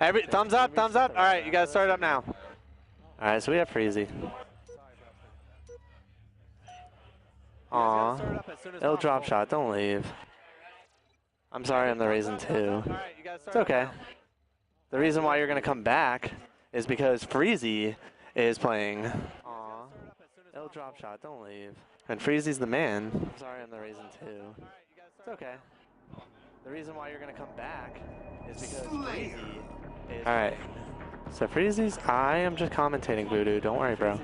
Thumbs up, thumbs up. All right, you guys start it up now. All right, so we have Freezie. Aw, it'll drop shot. Don't leave. I'm sorry I'm the reason too. It's okay. The reason why you're going to come back is because Freezie is playing. Aw, it'll drop shot. Don't leave. And Freezie's the man. I'm sorry I'm the reason too. It's okay. The reason why you're going to come back is because Freezie is... Alright. So Freezie's... I am just commentating, Voodoo. Don't worry, bro.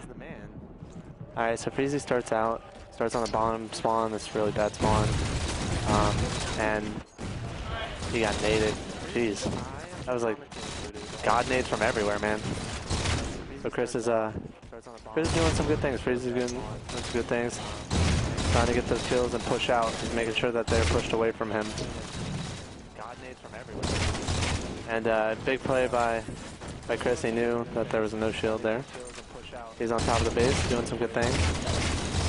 Alright, so Freezie starts out. Starts on the bottom spawn. This really bad spawn. And he got naded. Jeez. That was like God nades from everywhere, man. So Chris is doing some good things. Freezie's doing some good things. Trying to get those kills and push out. He's making sure that they're pushed away from him. God nades from everywhere. And big play by Chris. He knew that there was no shield there. He's on top of the base, doing some good things. And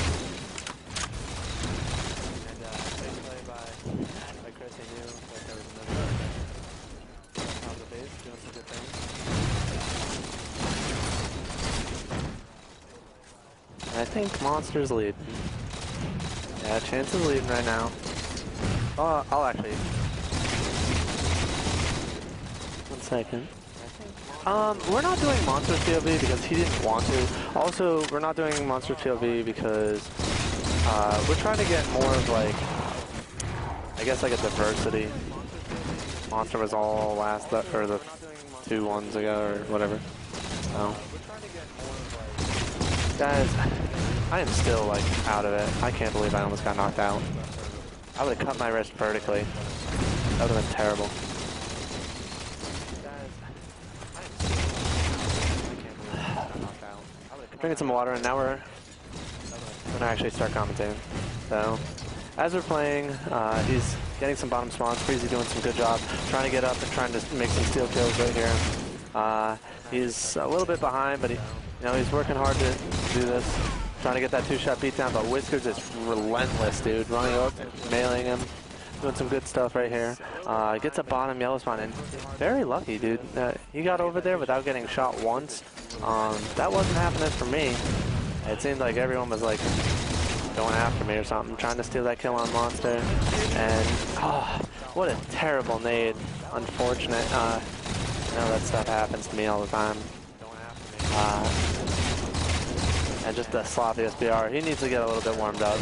big play by Chris. He knew that there was no shield there. On top of the base, doing some good things. And I think Monster's lead. Yeah, Chance is leading right now. I'll actually... One second. We're not doing Monster POV because he didn't want to. Also, we're not doing Monster POV because we're trying to get more of like, I guess like a diversity. Monster was all last, or the 2 ones ago or whatever. So, guys, I am still like out of it. I can't believe I almost got knocked out. I would have cut my wrist vertically. That would have been terrible. Drinking some water, and now we're gonna actually start commentating. So, as we're playing, he's getting some bottom spawns. Freezie doing some good job, trying to get up and trying to make some steal kills right here. He's a little bit behind, but he's working hard to do this. Trying to get that 2-shot beatdown, but Whiskers is relentless, dude. Running up, mailing him, doing some good stuff right here. Gets a bottom yellow spawn, and very lucky, dude. He got over there without getting shot once. That wasn't happening for me. It seemed like everyone was like going after me or something, trying to steal that kill on Monster. And what a terrible nade. Unfortunate. That stuff happens to me all the time. And just the sloppy SBR. He needs to get a little bit warmed up.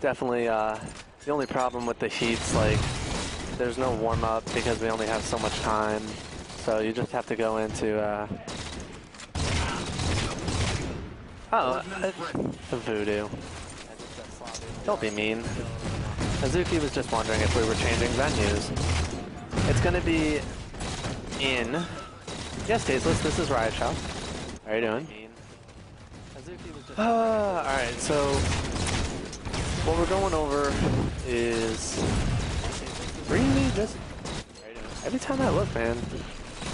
Definitely, the only problem with the heat's like, there's no warm up because we only have so much time. So you just have to go into, the Voodoo. Don't be mean. Azuki was just wondering if we were changing venues. It's gonna be in... Yes, Tasteless, this is Riot Shop. How are you doing? Alright, so what we're going over is Freezie just every time I look, man,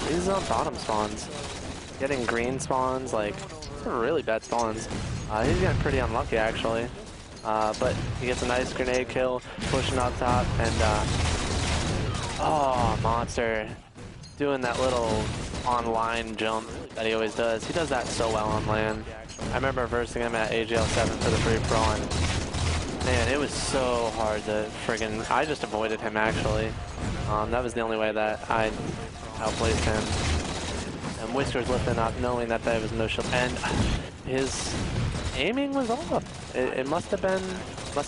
he's on bottom spawns. Getting green spawns, like really bad spawns. He's getting pretty unlucky actually. But he gets a nice grenade kill, pushing up top, and Monster doing that little online jump that he always does. He does that so well on land. I remember versing him at AGL 7 for the free-for-all, and man, it was so hard to friggin'... I just avoided him, actually. That was the only way that I outplaced him. And Whiskers lifting up, knowing that there was no shield. And his aiming was off. It must have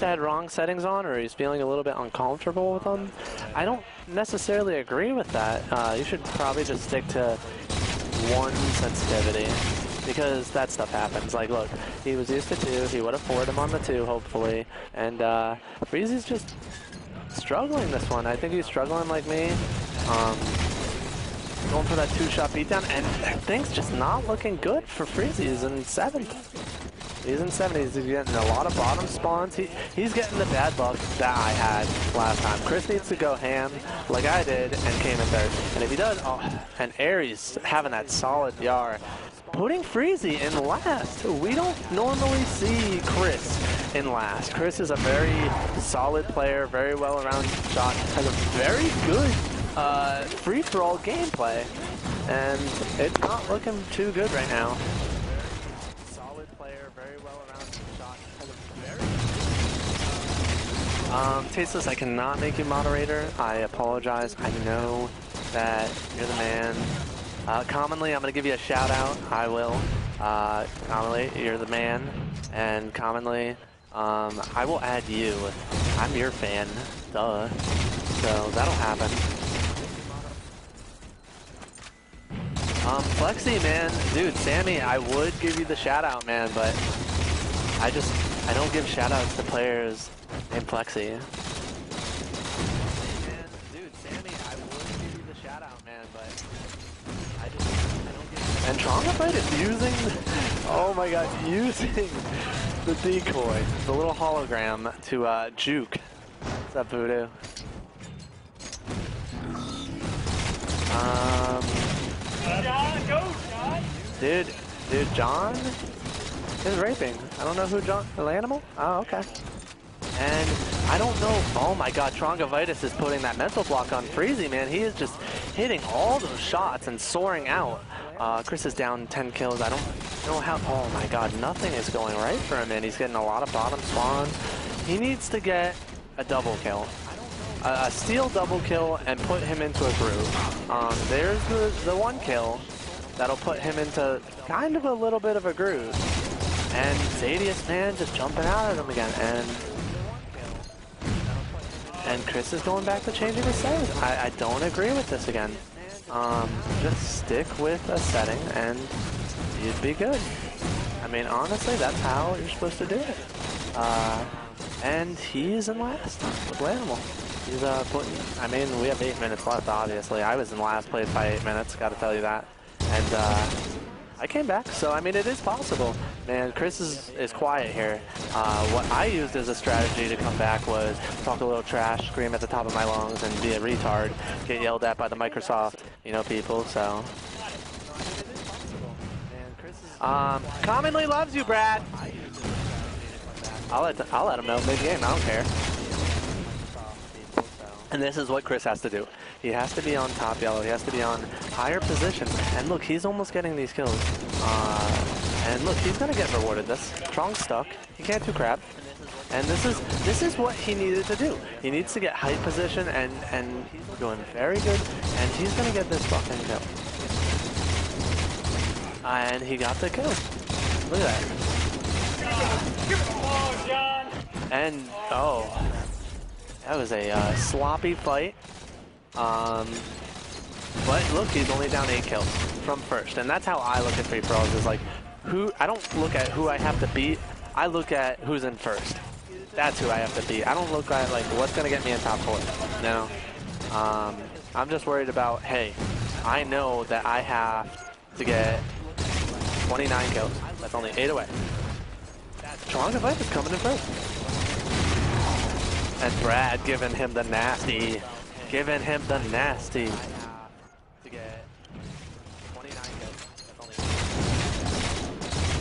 had wrong settings on, or he's feeling a little bit uncomfortable with them. I don't necessarily agree with that. You should probably just stick to one sensitivity, because that stuff happens. Like, look, he was used to 2. He would have forwarded him on the 2, hopefully. And Freezie's just struggling this one. I think he's struggling like me. Going for that 2-shot beatdown, and things just not looking good for Freezie. He's in 7th. He's in 7th. He's getting a lot of bottom spawns. He's getting the bad luck that I had last time. Chris needs to go ham like I did and came in 3rd. And if he does, and Araes having that solid BR, putting Freezie in last. We don't normally see Chris in last. Chris is a very solid player, very well-rounded shot, has a very good free-for-all gameplay, and it's not looking too good right now. Solid player, very well-rounded shot, has a very Tasteless, I cannot make you moderator. I apologize. I know that you're the man. Commonly, I'm going to give you a shout out. I will. Commonly, you're the man. And commonly, I will add you. I'm your fan. Duh. So that'll happen. Flexi, man. Dude, Sammy, I would give you the shout out, man, but I don't give shout outs to players named Flexi. And Trongavitus using, oh my god, using the decoy, the little hologram to juke. What's up, Voodoo? John, go, John! Dude, John is raping. I don't know who John, Lanimal? Oh, okay. And I don't know, oh my god, Trongavitus is putting that mental block on Freezie, man. He is just hitting all those shots and soaring out. Chris is down 10 kills. I don't know how, oh my god, nothing is going right for him, and he's getting a lot of bottom spawns. He needs to get a double kill. A steal double kill and put him into a groove. There's the one kill that'll put him into kind of a little bit of a groove. And Zadias, man, just jumping out at him again. And Chris is going back to changing his settings. I don't agree with this again. Just stick with a setting and you'd be good. I mean, honestly, that's how you're supposed to do it. And he's in last with Lanimal. He's putting, I mean, we have 8 minutes left, obviously. I was in last place by 8 minutes, gotta tell you that. And I came back, so I mean, it is possible. Man, Chris is quiet here. What I used as a strategy to come back was talk a little trash, scream at the top of my lungs, and be a retard, get yelled at by the Microsoft, people, so. Commonly loves you, Brad. I'll let him know mid-game, I don't care. And this is what Chris has to do. He has to be on top yellow. He has to be on higher positions. And look, he's almost getting these kills. And look, he's gonna get rewarded this. Trong's stuck. He can't do crap. And this is what he needed to do. He needs to get height position, and he's doing very good. And he's gonna get this fucking kill. And he got the kill. Look at that. And oh. That was a sloppy fight, but look, he's only down 8 kills from first, and that's how I look at free-for-alls, is like, I don't look at who I have to beat, I look at who's in first. That's who I have to beat. I don't look at, like, what's going to get me in top 4. No. I'm just worried about, hey, I know that I have to get 29 kills. That's only 8 away. Trongavitus is coming in first. And Brad giving him the nasty. Giving him the nasty. To get 29 kills.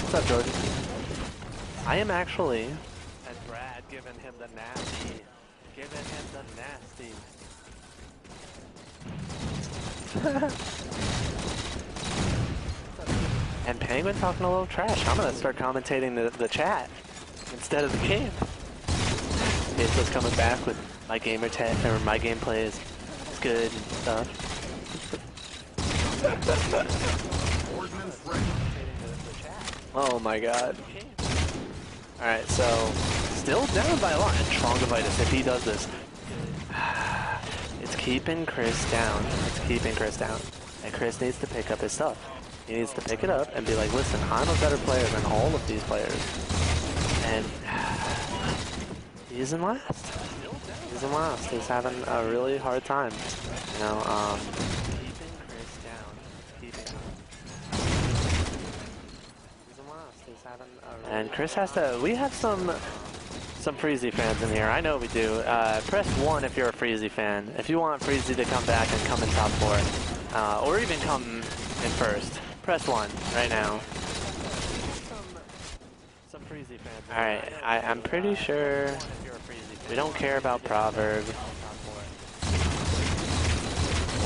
What's up, Jordan? I am actually. And Brad giving him the nasty. Giving him the nasty. And Penguin talking a little trash. I'm gonna start commentating the chat instead of the game. It's just coming back with my gamer tag, or my gameplay is good and stuff. Oh my god. Alright, so still down by a lot. And Trongavitus, if he does this, it's keeping Chris down. It's keeping Chris down. And Chris needs to pick up his stuff. He needs to pick it up and be like, listen, I'm a better player than all of these players. And he's in last. He's in last. He's having a really hard time. Keeping Chris down. He's in last. He's having a really and Chris has to. We have some Freezie fans in here. I know we do. Press 1 if you're a Freezie fan. If you want Freezie to come back and come in top 4, or even come in first. press 1 right now. Some Freezie fans. Alright, I'm pretty sure we don't care about Proverb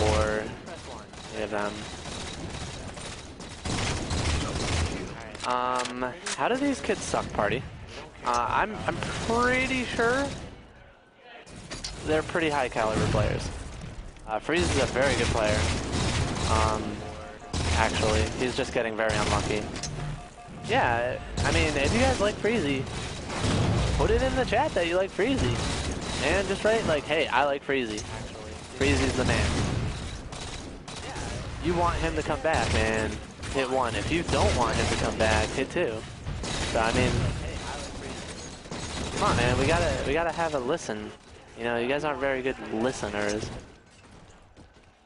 or any of them. How do these kids suck, party? I'm pretty sure they're pretty high caliber players. Freezie is a very good player. Actually, he's just getting very unlucky. Yeah, I mean, if you guys like Freezie, put it in the chat that you like Freezie. And just write like, hey, I like Freezie. Freezie's the man. You want him to come back, man, hit 1. If you don't want him to come back, hit 2. So I mean, come on, man, we gotta have a listen. You know, you guys aren't very good listeners.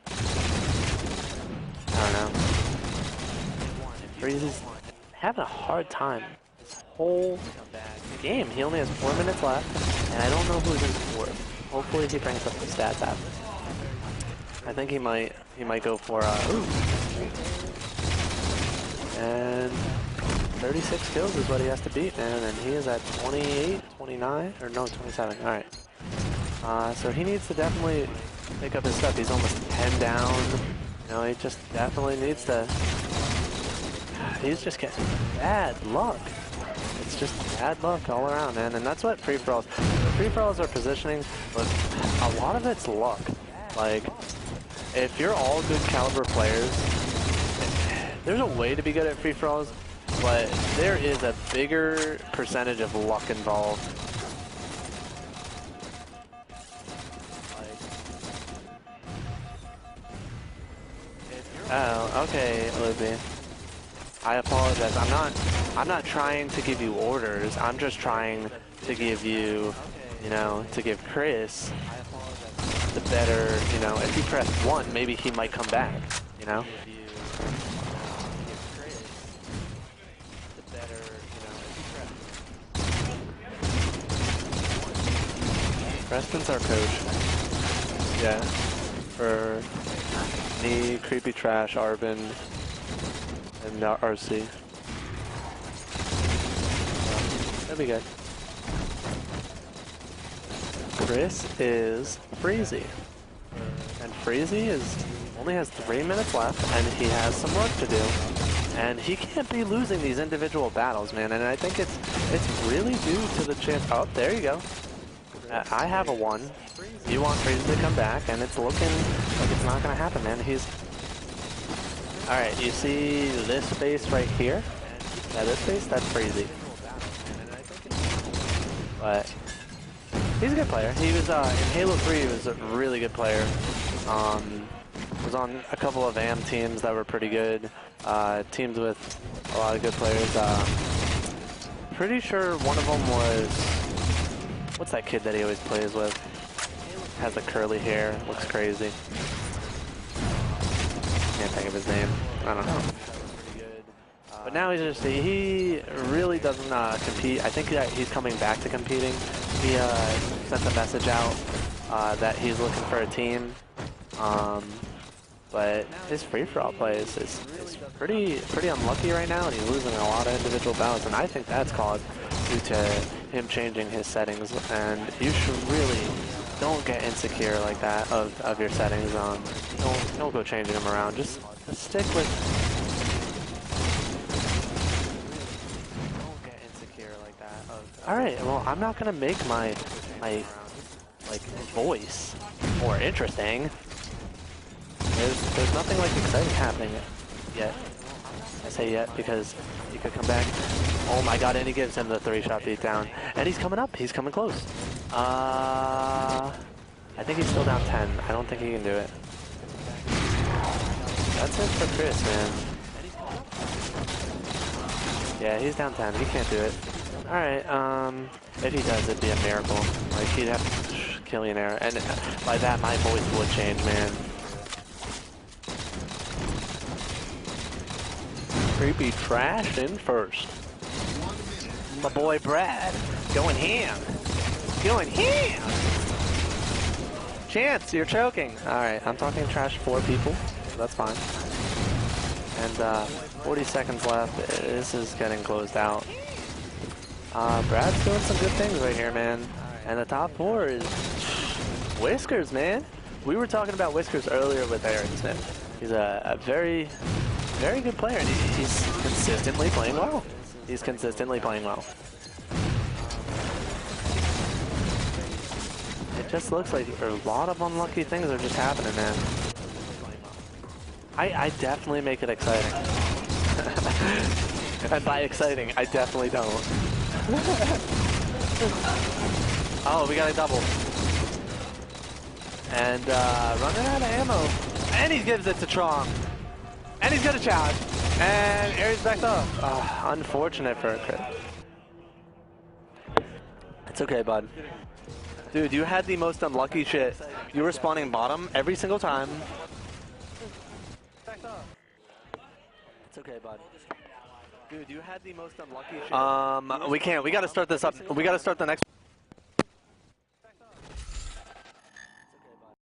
I don't know. Freezie's having a hard time this whole game. He only has 4 minutes left, and I don't know who's in 4th. Hopefully he brings up the stats app. I think he might go for ooh. And 36 kills is what he has to beat, man, and he is at 28, 29, or no, 27. All right. So he needs to definitely pick up his stuff. He's almost 10 down. You know, he just definitely needs to. He's just getting bad luck. It's just bad luck all around, man. And that's what free-for-alls. Free-for-alls are positioning, but a lot of it's luck. Like, if you're all good caliber players, there's a way to be good at free-for-alls, but there is a bigger percentage of luck involved. Oh, okay, Libby. I apologize. I'm not trying to give you orders. I'm just trying to give you, you know, to give Chris the better, you know, if you press 1, maybe he might come back, you know? Preston's our coach. Yeah. For me, Creepy Trash, Arvin, and RC. That'll be good. Chris is Freezie. And Freezie only has 3 minutes left, and he has some work to do. And he can't be losing these individual battles, man. And I think it's really due to the chance. Oh, there you go. I have a 1. You want Freezie to come back, and it's looking like it's not going to happen, man. Alright, you see this space right here? Yeah, this space, that's Freezie. But he's a good player. He was, in Halo 3, he was a really good player. Was on a couple of AM teams that were pretty good. Teams with a lot of good players. Pretty sure one of them was... What's that kid that he always plays with? Has the curly hair, looks crazy. Can't think of his name. I don't know. But now he really doesn't compete. I think that he's coming back to competing. He sent a message out that he's looking for a team. But his free-for-all play is pretty unlucky right now, and he's losing a lot of individual battles. And I think that's caused due to him changing his settings. And you should really don't get insecure like that of your settings. Don't go changing them around. Just stick with. Don't get insecure like that. All right. Well, I'm not gonna make my like voice more interesting. There's nothing like exciting happening yet. I say yet because he could come back. Oh my god, and he gives him the 3-shot beatdown. And he's coming up, he's coming close. I think he's still down 10. I don't think he can do it. That's it for Chris, man. Yeah, he's down 10, he can't do it. Alright, if he does, it'd be a miracle. Like, he'd have to kill an error. And by that, my voice would change, man. Creepy Trash in first. My boy Brad, going ham. Going ham! Chance, you're choking. Alright, I'm talking trash for people, so that's fine. And 40 seconds left. This is getting closed out. Brad's doing some good things right here, man. And the top 4 is Whiskers, man. We were talking about Whiskers earlier with Araes. He's a very, very good player, and he's consistently playing well. He's consistently playing well. It just looks like a lot of unlucky things are just happening, man. I definitely make it exciting. And by exciting, I definitely don't. Oh, we got a double. And running out of ammo. And he gives it to Trong. And he's got a challenge. And Araes backed up. Unfortunate for a crit. It's okay, bud. Dude, you had the most unlucky shit. You were spawning bottom every single time. It's okay, bud. Dude, you had the most unlucky shit. We can't. We gotta start this up. We gotta start the next.